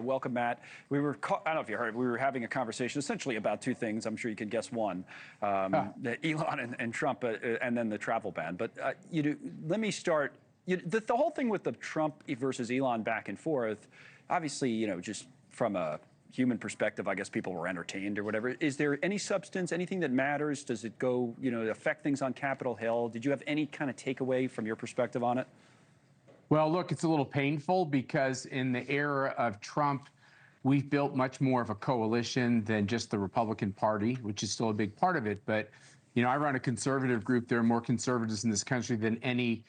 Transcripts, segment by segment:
Welcome, Matt. I don't know if you heard, we were having a conversation essentially about two things. I'm sure you can guess one, Elon and Trump, and then the travel ban. But let me start. The whole thing with the Trump versus Elon back and forth, obviously, just from a human perspective, I guess people were entertained or whatever. Is there any substance, anything that matters? Does it go, affect things on Capitol Hill? Did you have any kind of takeaway from your perspective on it? Well, look, it's a little painful because in the era of Trump, we've built much more of a coalition than just the Republican Party, which is still a big part of it. But, I run a conservative group. There are more conservatives in this country than any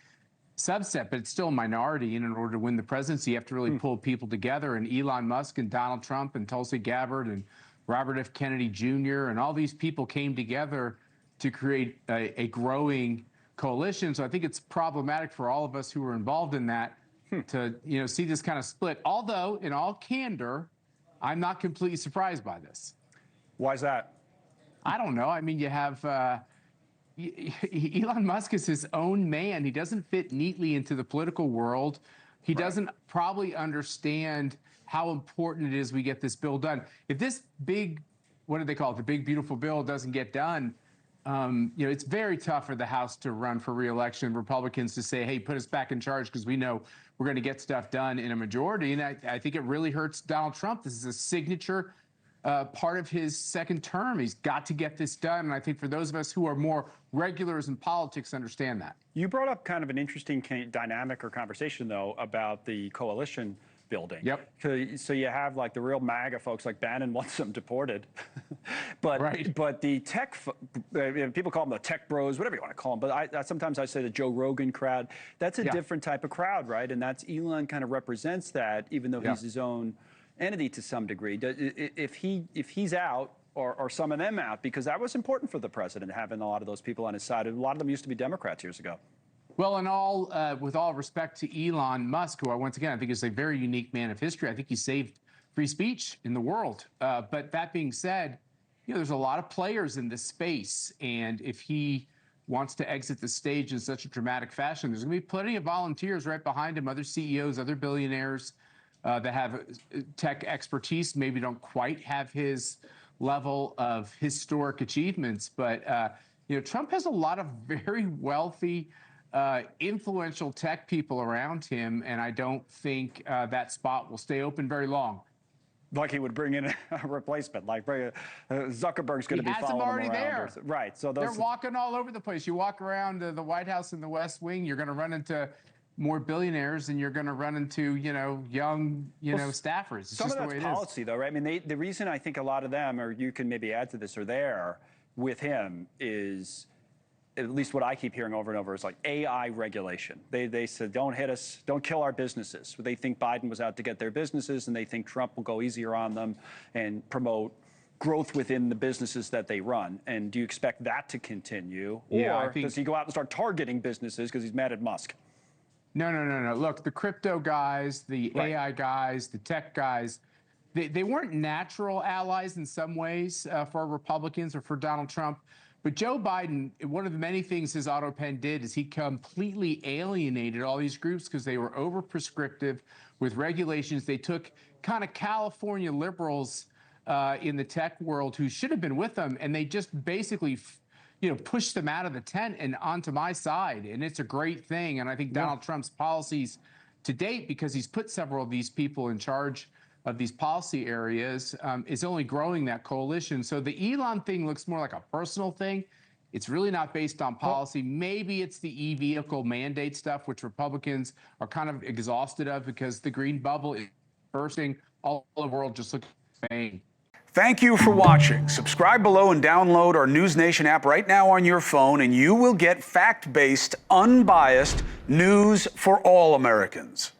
subset, but it's still a minority. And in order to win the presidency, you have to really pull people together. And Elon Musk and Donald Trump and Tulsi Gabbard and Robert F. Kennedy Jr. and all these people came together to create a growing coalition. So I think it's problematic for all of us who were involved in that to see this kind of split. Although, in all candor, I'm not completely surprised by this. Why is that? I don't know. I mean, you have Elon Musk is his own man. He doesn't fit neatly into the political world. He doesn't probably understand how important it is we get this bill done. If this big, what do they call it, the big beautiful bill doesn't get done, it's very tough for the House to run for re-election. Republicans to say, hey, put us back in charge because we know we're going to get stuff done in a majority. And I think it really hurts Donald Trump. This is a signature part of his second term. He's got to get this done. And I think for those of us who are more regulars in politics understand that. You brought up kind of an interesting dynamic or conversation, though, about the coalition building. Yep. So you have like the real MAGA folks, like Bannon wants them deported, but the tech, people call them the tech bros, whatever you want to call them. But sometimes I say the Joe Rogan crowd. That's a different type of crowd, right? And that's Elon kind of represents that, even though he's his own entity to some degree. If he's out, or some of them out, because that was important for the president, having a lot of those people on his side. A lot of them used to be Democrats years ago. Well, with all respect to Elon Musk, who once again I think is a very unique man of history. I think he saved free speech in the world. But that being said, there's a lot of players in this space, and if he wants to exit the stage in such a dramatic fashion, there's going to be plenty of volunteers right behind him, other CEOs, other billionaires that have tech expertise, maybe don't quite have his level of historic achievements. But Trump has a lot of very wealthy, influential tech people around him, and I don't think that spot will stay open very long. Like he would bring in a replacement, like Zuckerberg's going to be following him already around. There. Right. So they're walking all over the place. You walk around the White House and the West Wing, you're going to run into more billionaires, and you're going to run into young staffers. It's some just of the way that's it policy, though, right? I mean, the reason I think a lot of them, or you can maybe add to this, are there with him is, at least what I keep hearing over and over, is like AI regulation. They said, don't hit us, don't kill our businesses. They think Biden was out to get their businesses, and they think Trump will go easier on them and promote growth within the businesses that they run. And do you expect that to continue? Yeah, or does he go out and start targeting businesses because he's mad at Musk? No. Look, the crypto guys, the AI guys, the tech guys, they weren't natural allies in some ways for Republicans or for Donald Trump. But Joe Biden, one of the many things his auto pen did is he completely alienated all these groups because they were over-prescriptive with regulations. They took kind of California liberals in the tech world who should have been with them, and they just basically pushed them out of the tent and onto my side. And it's a great thing. And I think Donald Trump's policies to date, because he's put several of these people in charge of these policy areas, is only growing that coalition. So the Elon thing looks more like a personal thing. It's really not based on policy. Maybe it's the e-vehicle mandate stuff, which Republicans are kind of exhausted of because the green bubble is bursting. All the world just looks at Spain. Thank you for watching. Subscribe below and download our NewsNation app right now on your phone, and you will get fact-based, unbiased news for all Americans.